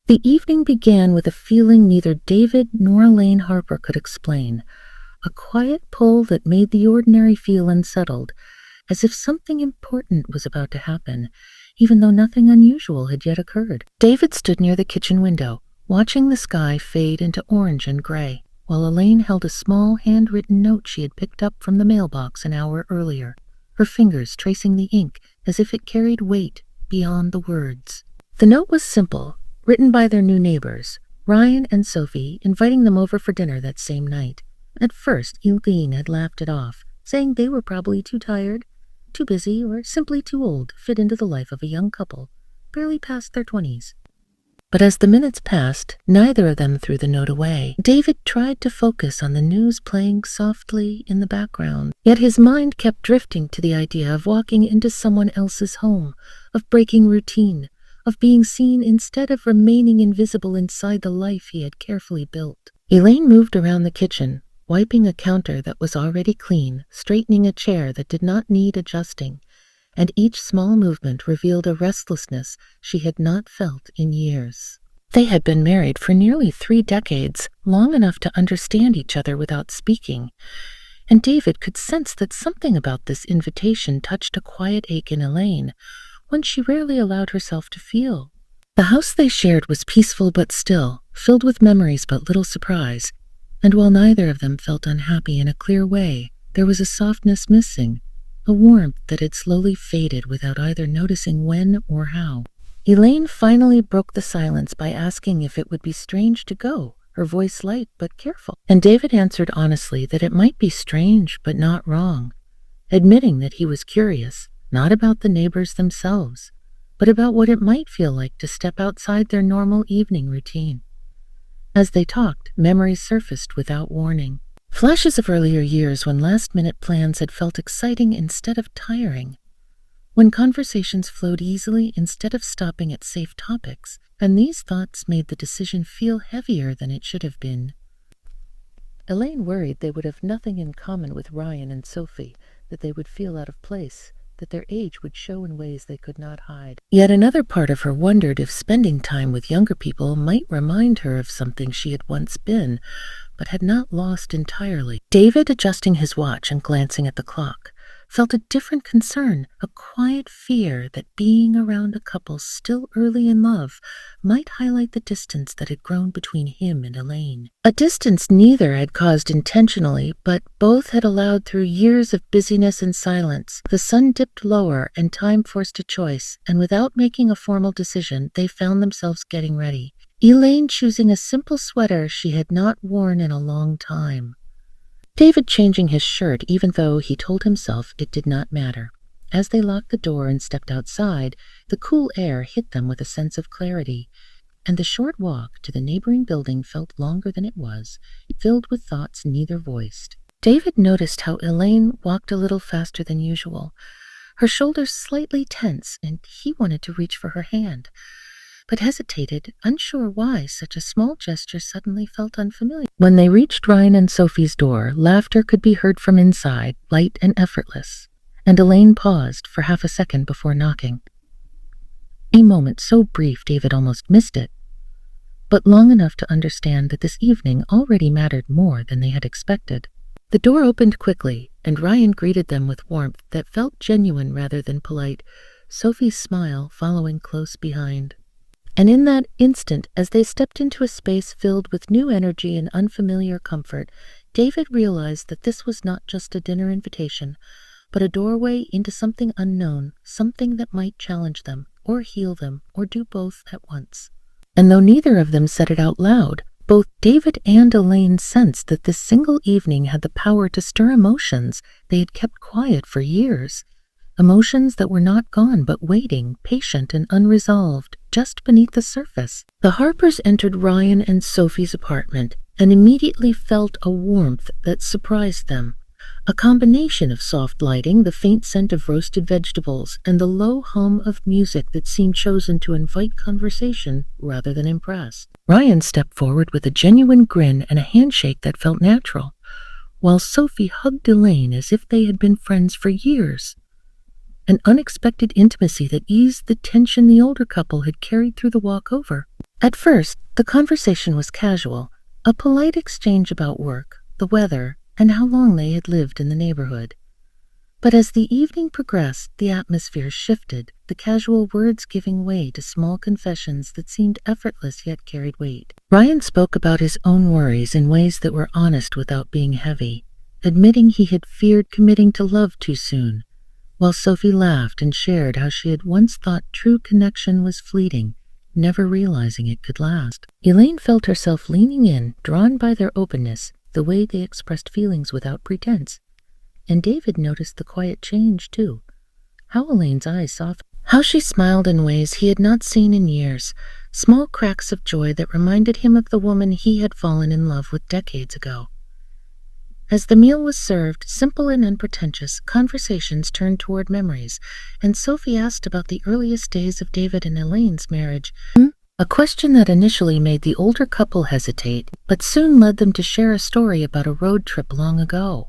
The evening began with a feeling neither David nor Elaine Harper could explain, a quiet pull that made the ordinary feel unsettled, as if something important was about to happen, even though nothing unusual had yet occurred. David stood near the kitchen window, watching the sky fade into orange and gray, while Elaine held a small handwritten note she had picked up from the mailbox an hour earlier, her fingers tracing the ink as if it carried weight beyond the words. The note was simple, written by their new neighbors, Ryan and Sophie, inviting them over for dinner that same night. At first, Elaine had laughed it off, saying they were probably too tired, too busy, or simply too old to fit into the life of a young couple, barely past their 20s. But as the minutes passed, neither of them threw the note away. David tried to focus on the news playing softly in the background, yet his mind kept drifting to the idea of walking into someone else's home, of breaking routine, of being seen instead of remaining invisible inside the life he had carefully built. Elaine moved around the kitchen, wiping a counter that was already clean, straightening a chair that did not need adjusting, and each small movement revealed a restlessness she had not felt in years. They had been married for nearly 3 decades, long enough to understand each other without speaking, and David could sense that something about this invitation touched a quiet ache in Elaine, one she rarely allowed herself to feel. The house they shared was peaceful but still, filled with memories but little surprise, and while neither of them felt unhappy in a clear way, there was a softness missing, a warmth that had slowly faded without either noticing when or how. Elaine finally broke the silence by asking if it would be strange to go, her voice light but careful. And David answered honestly that it might be strange but not wrong, admitting that he was curious, not about the neighbors themselves, but about what it might feel like to step outside their normal evening routine. As they talked, memories surfaced without warning. Flashes of earlier years when last-minute plans had felt exciting instead of tiring, when conversations flowed easily instead of stopping at safe topics, and these thoughts made the decision feel heavier than it should have been. Elaine worried they would have nothing in common with Ryan and Sophie, that they would feel out of place, that their age would show in ways they could not hide. Yet another part of her wondered if spending time with younger people might remind her of something she had once been, but had not lost entirely. David, adjusting his watch and glancing at the clock, felt a different concern, a quiet fear that being around a couple still early in love might highlight the distance that had grown between him and Elaine. A distance neither had caused intentionally, but both had allowed through years of busyness and silence. The sun dipped lower and time forced a choice, and without making a formal decision, they found themselves getting ready. Elaine choosing a simple sweater she had not worn in a long time. David changing his shirt even though he told himself it did not matter. As they locked the door and stepped outside, the cool air hit them with a sense of clarity, and the short walk to the neighboring building felt longer than it was, filled with thoughts neither voiced. David noticed how Elaine walked a little faster than usual, her shoulders slightly tense, and he wanted to reach for her hand, but hesitated, unsure why such a small gesture suddenly felt unfamiliar. When they reached Ryan and Sophie's door, laughter could be heard from inside, light and effortless, and Elaine paused for half a second before knocking. A moment so brief David almost missed it, but long enough to understand that this evening already mattered more than they had expected. The door opened quickly, and Ryan greeted them with warmth that felt genuine rather than polite, Sophie's smile following close behind. And in that instant, as they stepped into a space filled with new energy and unfamiliar comfort, David realized that this was not just a dinner invitation, but a doorway into something unknown, something that might challenge them, or heal them, or do both at once. And though neither of them said it out loud, both David and Elaine sensed that this single evening had the power to stir emotions they had kept quiet for years. Emotions that were not gone but waiting, patient and unresolved, just beneath the surface. The Harpers entered Ryan and Sophie's apartment and immediately felt a warmth that surprised them. A combination of soft lighting, the faint scent of roasted vegetables, and the low hum of music that seemed chosen to invite conversation rather than impress. Ryan stepped forward with a genuine grin and a handshake that felt natural, while Sophie hugged Elaine as if they had been friends for years. An unexpected intimacy that eased the tension the older couple had carried through the walk over. At first, the conversation was casual, a polite exchange about work, the weather, and how long they had lived in the neighborhood. But as the evening progressed, the atmosphere shifted, the casual words giving way to small confessions that seemed effortless yet carried weight. Ryan spoke about his own worries in ways that were honest without being heavy, admitting he had feared committing to love too soon, while Sophie laughed and shared how she had once thought true connection was fleeting, never realizing it could last. Elaine felt herself leaning in, drawn by their openness, the way they expressed feelings without pretense. And David noticed the quiet change, too. How Elaine's eyes softened. How she smiled in ways he had not seen in years, small cracks of joy that reminded him of the woman he had fallen in love with decades ago. As the meal was served, simple and unpretentious, conversations turned toward memories, and Sophie asked about the earliest days of David and Elaine's marriage, a question that initially made the older couple hesitate, but soon led them to share a story about a road trip long ago.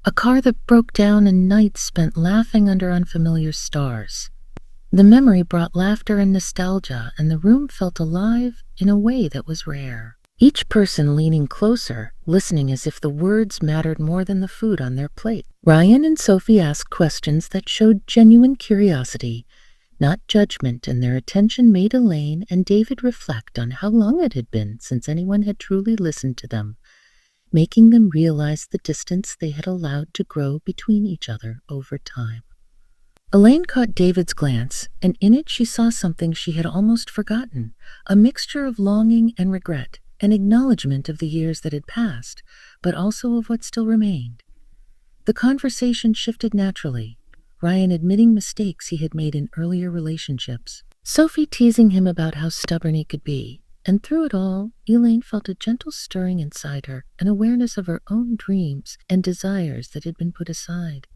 A car that broke down and nights spent laughing under unfamiliar stars. The memory brought laughter and nostalgia, and the room felt alive in a way that was rare. Each person leaning closer, listening as if the words mattered more than the food on their plate. Ryan and Sophie asked questions that showed genuine curiosity, not judgment, and their attention made Elaine and David reflect on how long it had been since anyone had truly listened to them, making them realize the distance they had allowed to grow between each other over time. Elaine caught David's glance, and in it she saw something she had almost forgotten, a mixture of longing and regret, an acknowledgement of the years that had passed, but also of what still remained. The conversation shifted naturally, Ryan admitting mistakes he had made in earlier relationships, Sophie teasing him about how stubborn he could be, and through it all, Elaine felt a gentle stirring inside her, an awareness of her own dreams and desires that had been put aside.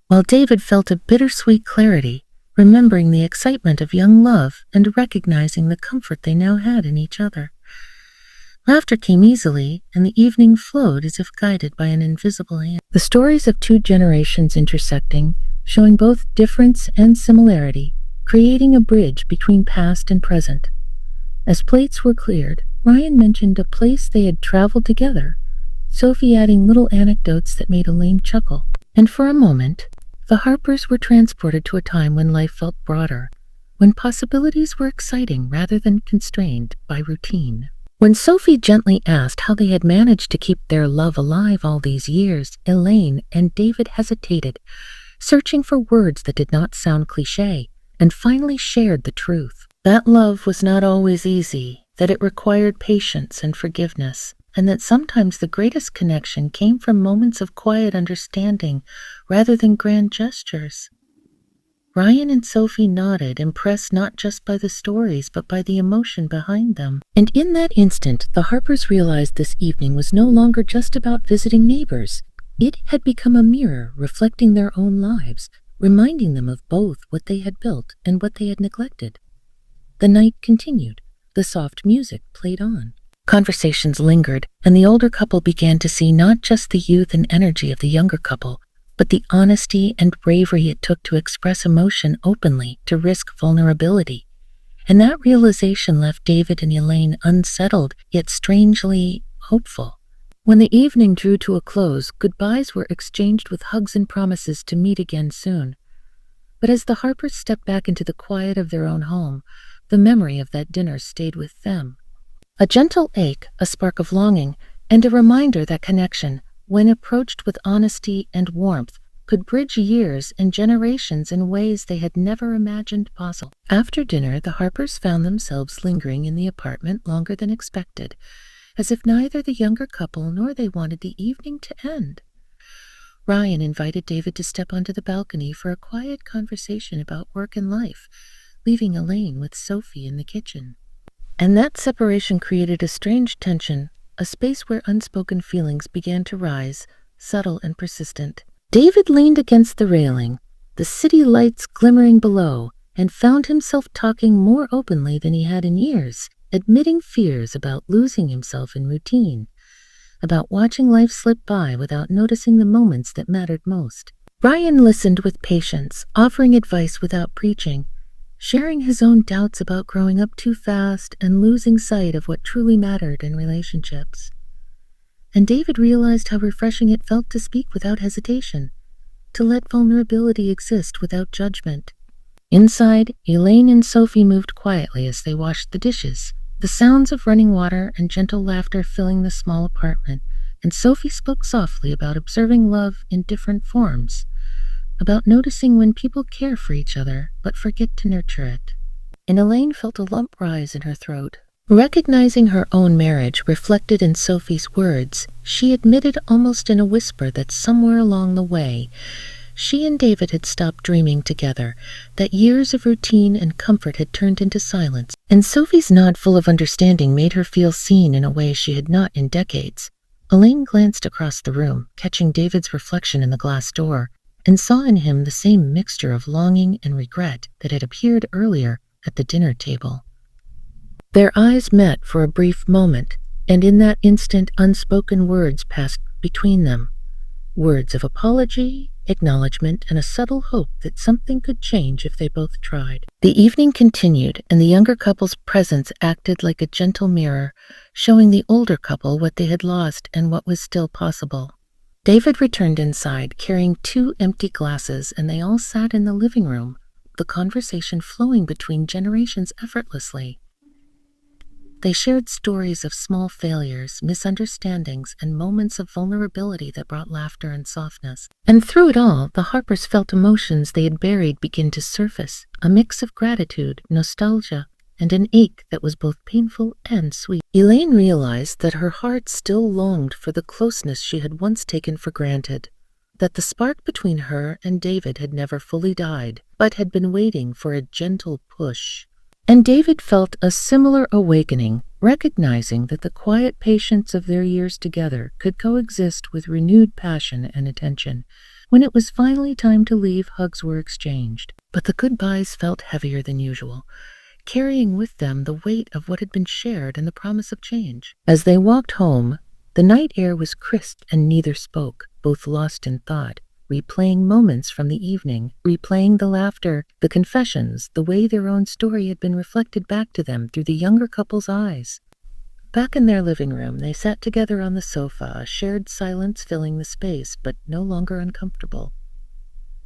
While David felt a bittersweet clarity, remembering the excitement of young love and recognizing the comfort they now had in each other. Laughter came easily, and the evening flowed as if guided by an invisible hand. The stories of two generations intersecting, showing both difference and similarity, creating a bridge between past and present. As plates were cleared, Ryan mentioned a place they had traveled together, Sophie adding little anecdotes that made Elaine chuckle. And for a moment, the Harpers were transported to a time when life felt broader, when possibilities were exciting rather than constrained by routine. When Sophie gently asked how they had managed to keep their love alive all these years, Elaine and David hesitated, searching for words that did not sound cliché, and finally shared the truth. That love was not always easy, that it required patience and forgiveness, and that sometimes the greatest connection came from moments of quiet understanding rather than grand gestures. Ryan and Sophie nodded, impressed not just by the stories but by the emotion behind them. And in that instant, the Harpers realized this evening was no longer just about visiting neighbors. It had become a mirror reflecting their own lives, reminding them of both what they had built and what they had neglected. The night continued. The soft music played on. Conversations lingered, and the older couple began to see not just the youth and energy of the younger couple, but the honesty and bravery it took to express emotion openly, to risk vulnerability. And that realization left David and Elaine unsettled, yet strangely hopeful. When the evening drew to a close, goodbyes were exchanged with hugs and promises to meet again soon. But as the Harpers stepped back into the quiet of their own home, the memory of that dinner stayed with them. A gentle ache, a spark of longing, and a reminder that connection, when approached with honesty and warmth, could bridge years and generations in ways they had never imagined possible. After dinner, the Harpers found themselves lingering in the apartment longer than expected, as if neither the younger couple nor they wanted the evening to end. Ryan invited David to step onto the balcony for a quiet conversation about work and life, leaving Elaine with Sophie in the kitchen. And that separation created a strange tension, a space where unspoken feelings began to rise, subtle and persistent. David leaned against the railing, the city lights glimmering below, and found himself talking more openly than he had in years, admitting fears about losing himself in routine, about watching life slip by without noticing the moments that mattered most. Ryan listened with patience, offering advice without preaching, sharing his own doubts about growing up too fast and losing sight of what truly mattered in relationships. And David realized how refreshing it felt to speak without hesitation, to let vulnerability exist without judgment. Inside, Elaine and Sophie moved quietly as they washed the dishes, the sounds of running water and gentle laughter filling the small apartment, and Sophie spoke softly about observing love in different forms, about noticing when people care for each other but forget to nurture it. And Elaine felt a lump rise in her throat. Recognizing her own marriage reflected in Sophie's words, she admitted almost in a whisper that somewhere along the way, she and David had stopped dreaming together, that years of routine and comfort had turned into silence, and Sophie's nod full of understanding made her feel seen in a way she had not in decades. Elaine glanced across the room, catching David's reflection in the glass door, and saw in him the same mixture of longing and regret that had appeared earlier at the dinner table. Their eyes met for a brief moment, and in that instant unspoken words passed between them. Words of apology, acknowledgement, and a subtle hope that something could change if they both tried. The evening continued, and the younger couple's presence acted like a gentle mirror, showing the older couple what they had lost and what was still possible. David returned inside, carrying 2 empty glasses, and they all sat in the living room, the conversation flowing between generations effortlessly. They shared stories of small failures, misunderstandings, and moments of vulnerability that brought laughter and softness. And through it all, the Harpers felt emotions they had buried begin to surface, a mix of gratitude, nostalgia, and an ache that was both painful and sweet. Elaine realized that her heart still longed for the closeness she had once taken for granted, that the spark between her and David had never fully died, but had been waiting for a gentle push. And David felt a similar awakening, recognizing that the quiet patience of their years together could coexist with renewed passion and attention. When it was finally time to leave, hugs were exchanged. But the goodbyes felt heavier than usual, carrying with them the weight of what had been shared and the promise of change. As they walked home, the night air was crisp and neither spoke, both lost in thought, replaying moments from the evening, replaying the laughter, the confessions, the way their own story had been reflected back to them through the younger couple's eyes. Back in their living room, they sat together on the sofa, a shared silence filling the space, but no longer uncomfortable.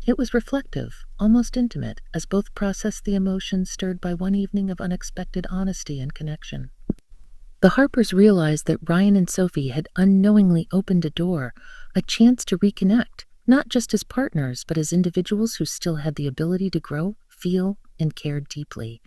It was reflective, almost intimate, as both processed the emotions stirred by one evening of unexpected honesty and connection. The Harpers realized that Ryan and Sophie had unknowingly opened a door, a chance to reconnect, not just as partners, but as individuals who still had the ability to grow, feel, and care deeply.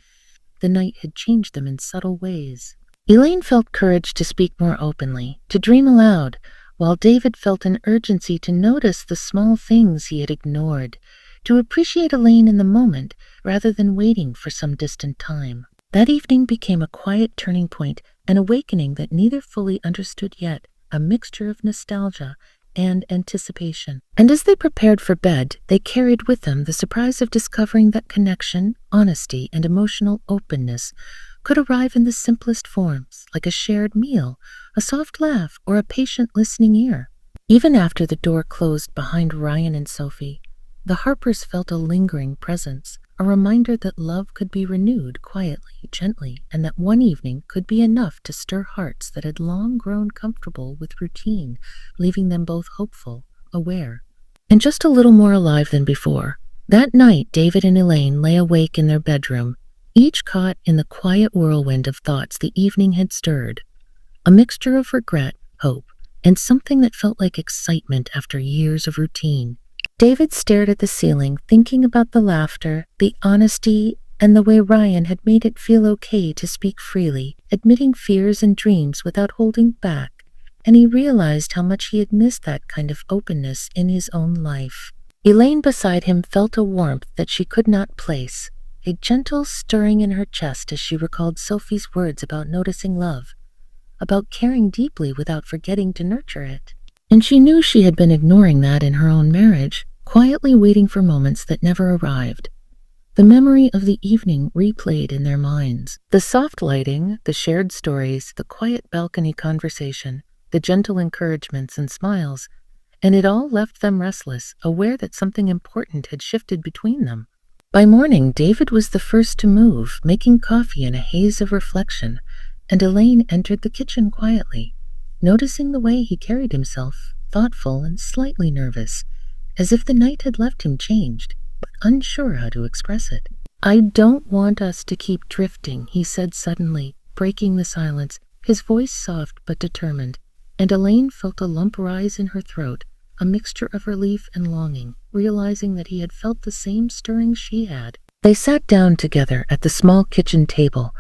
The night had changed them in subtle ways. Elaine felt courage to speak more openly, to dream aloud, while David felt an urgency to notice the small things he had ignored, to appreciate Elaine in the moment rather than waiting for some distant time. That evening became a quiet turning point, an awakening that neither fully understood yet, a mixture of nostalgia and anticipation. And as they prepared for bed, they carried with them the surprise of discovering that connection, honesty, and emotional openness could arrive in the simplest forms, like a shared meal, a soft laugh, or a patient listening ear. Even after the door closed behind Ryan and Sophie, the Harpers felt a lingering presence, a reminder that love could be renewed quietly, gently, and that one evening could be enough to stir hearts that had long grown comfortable with routine, leaving them both hopeful, aware, and just a little more alive than before. That night, David and Elaine lay awake in their bedroom, each caught in the quiet whirlwind of thoughts the evening had stirred, a mixture of regret, hope, and something that felt like excitement after years of routine. David stared at the ceiling, thinking about the laughter, the honesty, and the way Ryan had made it feel okay to speak freely, admitting fears and dreams without holding back, and he realized how much he had missed that kind of openness in his own life. Elaine beside him felt a warmth that she could not place, a gentle stirring in her chest as she recalled Sophie's words about noticing love, about caring deeply without forgetting to nurture it. And she knew she had been ignoring that in her own marriage, quietly waiting for moments that never arrived. The memory of the evening replayed in their minds. The soft lighting, the shared stories, the quiet balcony conversation, the gentle encouragements and smiles, and it all left them restless, aware that something important had shifted between them. By morning, David was the first to move, making coffee in a haze of reflection, and Elaine entered the kitchen quietly, noticing the way he carried himself, thoughtful and slightly nervous, as if the night had left him changed, but unsure how to express it. "I don't want us to keep drifting," he said suddenly, breaking the silence, his voice soft but determined, and Elaine felt a lump rise in her throat, a mixture of relief and longing, realizing that he had felt the same stirring she had. They sat down together at the small kitchen table,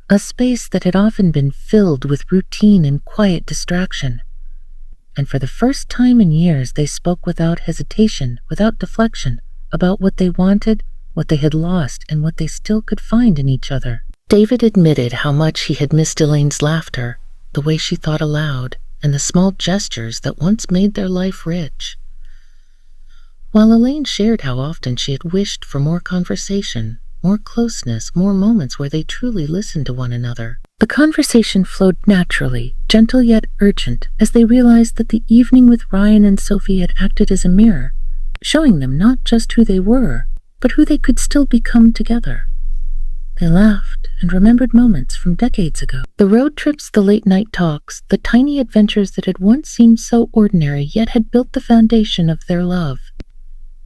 a space that had often been filled with routine and quiet distraction. And for the first time in years, they spoke without hesitation, without deflection, about what they wanted, what they had lost, and what they still could find in each other. David admitted how much he had missed Elaine's laughter, the way she thought aloud, and the small gestures that once made their life rich. While Elaine shared how often she had wished for more conversation, more closeness, more moments where they truly listened to one another. The conversation flowed naturally, gentle yet urgent, as they realized that the evening with Ryan and Sophie had acted as a mirror, showing them not just who they were, but who they could still become together. They laughed and remembered moments from decades ago. The road trips, the late-night talks, the tiny adventures that had once seemed so ordinary yet had built the foundation of their love.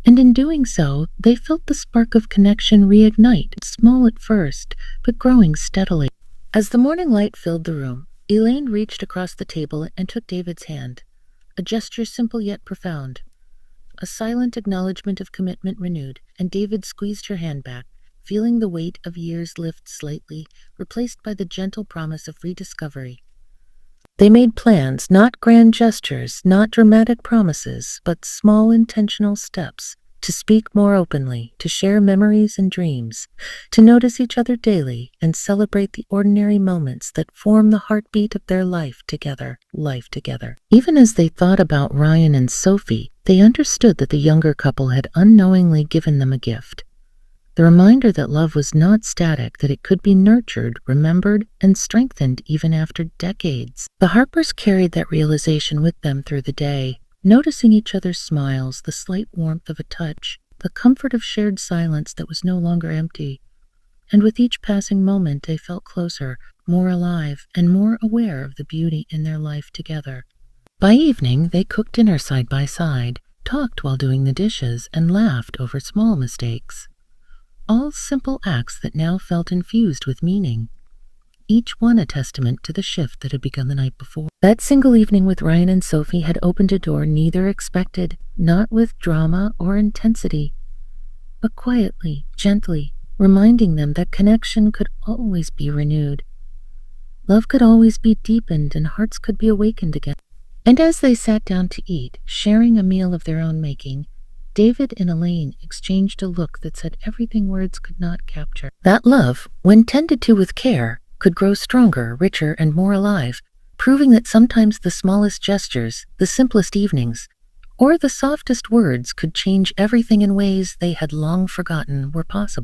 And in doing so, they felt the spark of connection reignite, small at first, but growing steadily. As the morning light filled the room, Elaine reached across the table and took David's hand, a gesture simple yet profound. A silent acknowledgement of commitment renewed, and David squeezed her hand back, feeling the weight of years lift slightly, replaced by the gentle promise of rediscovery. They made plans, not grand gestures, not dramatic promises, but small intentional steps, to speak more openly, to share memories and dreams, to notice each other daily and celebrate the ordinary moments that form the heartbeat of their life together. Even as they thought about Ryan and Sophie, they understood that the younger couple had unknowingly given them a gift. The reminder that love was not static, that it could be nurtured, remembered, and strengthened even after decades. The Harpers carried that realization with them through the day, noticing each other's smiles, the slight warmth of a touch, the comfort of shared silence that was no longer empty. And with each passing moment, they felt closer, more alive, and more aware of the beauty in their life together. By evening, they cooked dinner side by side, talked while doing the dishes, and laughed over small mistakes. All simple acts that now felt infused with meaning, each one a testament to the shift that had begun the night before. That single evening with Ryan and Sophie had opened a door neither expected, not with drama or intensity, but quietly, gently, reminding them that connection could always be renewed. Love could always be deepened and hearts could be awakened again. And as they sat down to eat, sharing a meal of their own making, David and Elaine exchanged a look that said everything words could not capture. That love, when tended to with care, could grow stronger, richer, and more alive, proving that sometimes the smallest gestures, the simplest evenings, or the softest words could change everything in ways they had long forgotten were possible.